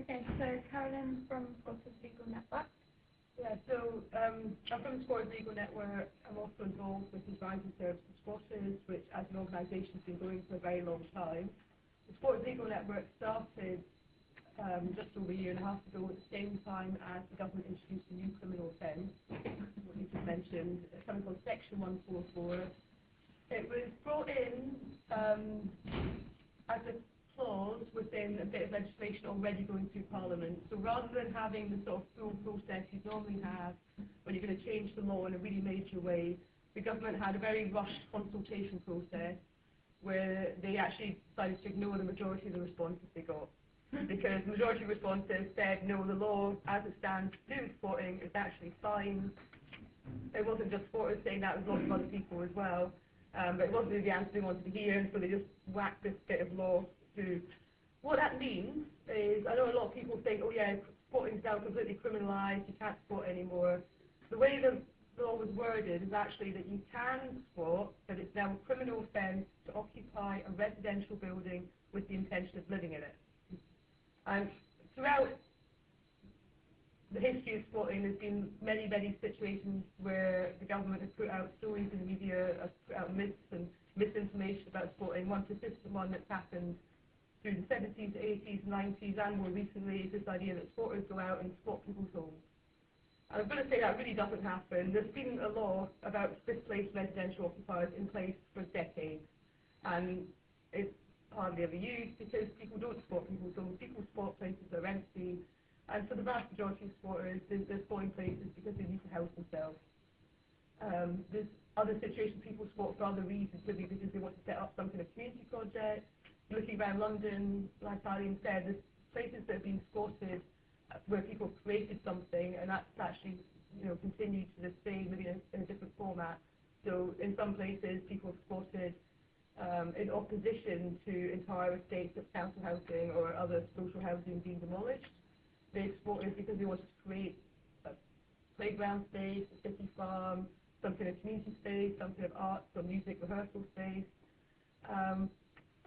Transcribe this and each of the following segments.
Okay, so Carolyn from Squatters Legal Network. Yeah, so I'm from the Squatters Legal Network. I'm also involved with the Advisory Service for Squatters, which as an organisation has been going for a very long time. The Squatters Legal Network started just over a year and a half ago at the same time as the government introduced a new criminal offence, what you just mentioned, something called Section 144. It was brought in as a clause within a bit of legislation already going through Parliament. So rather than having the sort of full process you normally have when you're going to change the law in a really major way, the government had a very rushed consultation process where they actually decided to ignore the majority of the responses they got. Because the majority of responses said, no, the law as it stands to do with squatting is actually fine. It wasn't just squatters saying that, it was lots of other people as well. But it wasn't really the answer they wanted to hear, and so they just whacked this bit of law through. What that means is, I know a lot of people think, oh yeah, squatting is now completely criminalised, you can't squat anymore. The way the law was worded is actually that you can squat, but it's now a criminal offence to occupy a residential building with the intention of living in it. And throughout the history of squatting, there's been many, many situations where the government has put out stories in the media, has put out myths and misinformation about squatting. One persistent one that's happened through the 70s, 80s, 90s, and more recently is this idea that squatters go out and squat people's homes. And I'm going to say that really doesn't happen. There's been a law about displaced residential occupiers in place for decades, and it's hardly ever used because people don't squat people's homes. People squat places that are empty, and for the vast majority of squatters, they're squatting places because they need to house themselves. There's other situations people squat for other reasons, maybe because they want to set up some kind of community project. Looking around London, like Eileen said, there's places that have been squatted where people have created something, and that's actually, continued to this day, maybe in a different format. So in some places, people have squatted in opposition to entire estates of council housing or other social housing being demolished. They've squatted because they wanted to create a playground space, a city farm, some kind of community space, some kind of art or music rehearsal space.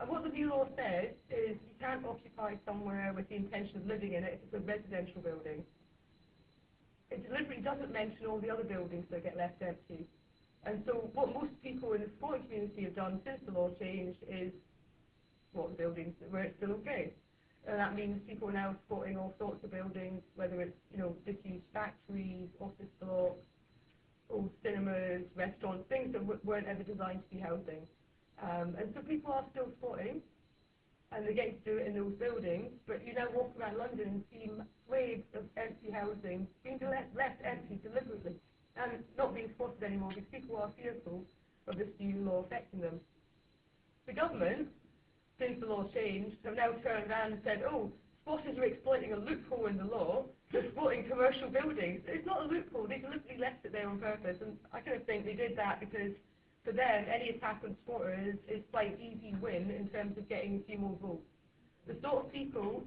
And what the new law says is you can't occupy somewhere with the intention of living in it if it's a residential building. It deliberately doesn't mention all the other buildings that get left empty. And so what most people in the squatting community have done since the law changed is squat the buildings where it's still okay. And that means people are now squatting all sorts of buildings, whether it's, disused factories, office blocks, old cinemas, restaurants, things that weren't ever designed to be housing. And so people are still squatting, and they're getting to do it in those buildings, but you now walk around London and see waves of empty housing being left empty deliberately, and not being squatted anymore because people are fearful of this new law affecting them. The government, since the law changed, have now turned around and said, oh, squatters are exploiting a loophole in the law, they're squatting commercial buildings. It's not a loophole, they deliberately left it there on purpose, and I kind of think they did that because for them, any attack on squatters is like easy win in terms of getting a few more votes. The sort of people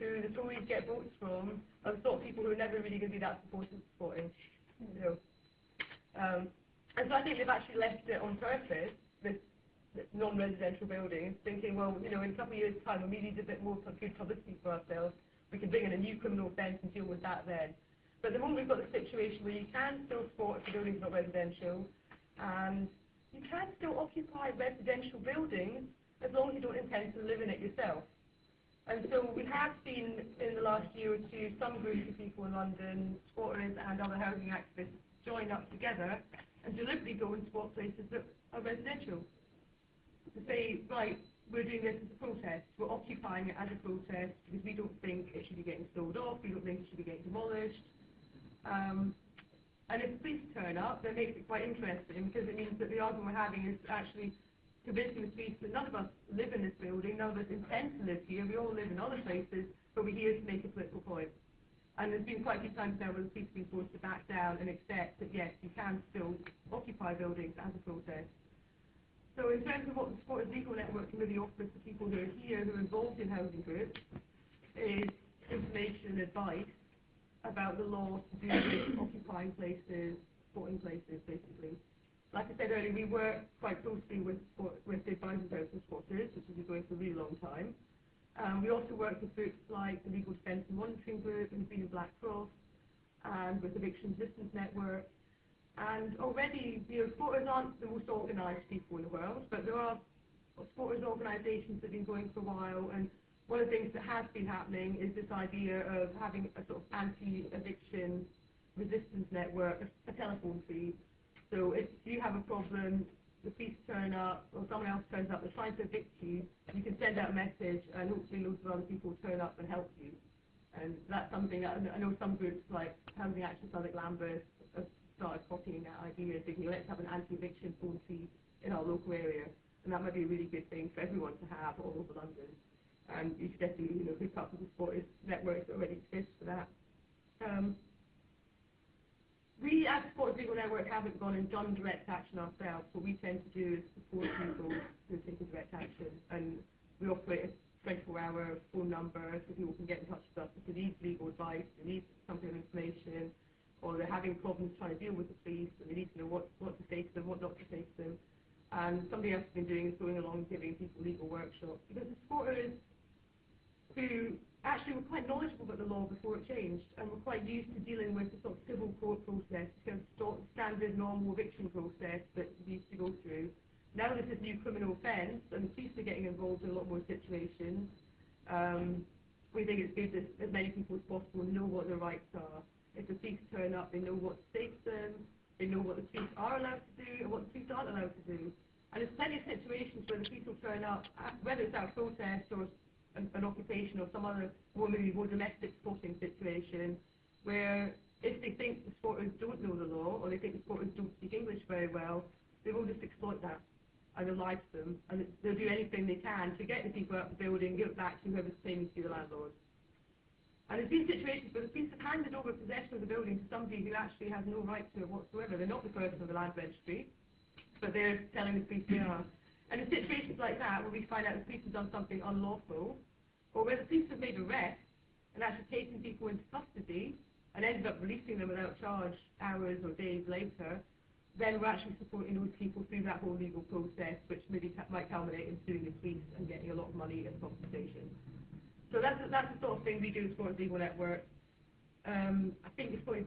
who the Tories get votes from are the sort of people who are never really going to be that supportive of squatting. And so I think they've actually left it on purpose, this non-residential buildings, thinking, well, in a couple of years' time, when we need a bit more good publicity for ourselves, we can bring in a new criminal offence and deal with that then. But at the moment, we've got the situation where you can still squat if the building's not residential, and you can still occupy residential buildings as long as you don't intend to live in it yourself. And so we have seen in the last year or two some groups of people in London, squatters and other housing activists, join up together and deliberately go and squat places that are residential. To say, right, we're doing this as a protest, we're occupying it as a protest because we don't think it should be getting sold off, we don't think it should be getting demolished. And if police turn up, that makes it quite interesting because it means that the argument we're having is actually convincing the police that none of us live in this building, none of us intend to live here, we all live in other places, but we're here to make a political point. And there's been quite a few times now where the police have been forced to back down and accept that yes, you can still occupy buildings as a protest. So in terms of what the Squatters Legal Network can really offer to people who are here, who are involved in housing groups, is information and advice about the law to do with occupying places, squatting places, basically. Like I said earlier, we work quite closely with the Advisory Service for Squatters, which has been going for a really long time. We also work with groups like the Legal Defence and Monitoring Group and Green and Black Cross, and with Eviction Resistance Network. And already, supporters aren't the most organised people in the world, but there are supporters organisations that have been going for a while, and one of the things that has been happening is this idea of having a sort of anti-eviction resistance network, a telephone feed. So if you have a problem, the police turn up, or someone else turns up, they're trying to evict you, you can send out a message, and hopefully loads of other people turn up and help you. And that's something that I know some groups like Housing Action Southwark Lambeth have started copying that idea, thinking let's have an anti-eviction phone feed in our local area, and that might be a really good thing for everyone to have all over London. And you should definitely hook up with the supporters networks that already exist for that. We as a Supporters Legal Network haven't gone and done direct action ourselves. What we tend to do is support people who are taking direct action, and we operate a 24-hour phone number so people can get in touch with us if they need legal advice, they need some kind of information, or they're having problems trying to deal with the police, and they need to know what to say to them, what not to say to them. And something else we've been doing is going along and giving people legal workshops, because the supporters who actually were quite knowledgeable about the law before it changed, and were quite used to dealing with the sort of civil court process, kind of standard normal eviction process that we used to go through. Now this is new criminal offence, and the police are getting involved in a lot more situations. We think it's good that as many people as possible know what their rights are. If the police turn up, they know what to say to them, they know what the police are allowed to do and what the police aren't allowed to do. And there's plenty of situations where the police will turn up, whether it's out of protest or an occupation or some other maybe more domestic sporting situation, where if they think the supporters don't know the law, or they think the supporters don't speak English very well, they will just exploit that and they'll lie to them, and they'll do anything they can to get the people out of the building, give it back to whoever's claiming to be the landlord. And there's been situations where the police have handed over possession of the building to somebody who actually has no right to it whatsoever. They're not the person of the land registry, but they're telling the police they are. And in situations like that, where we find out the police have done something unlawful, or where the police have made arrests and actually taken people into custody and ended up releasing them without charge hours or days later, then we're actually supporting those people through that whole legal process, which maybe might culminate in suing the police and getting a lot of money as compensation. So that's the sort of thing we do as Supporters Legal Network. I think it's probably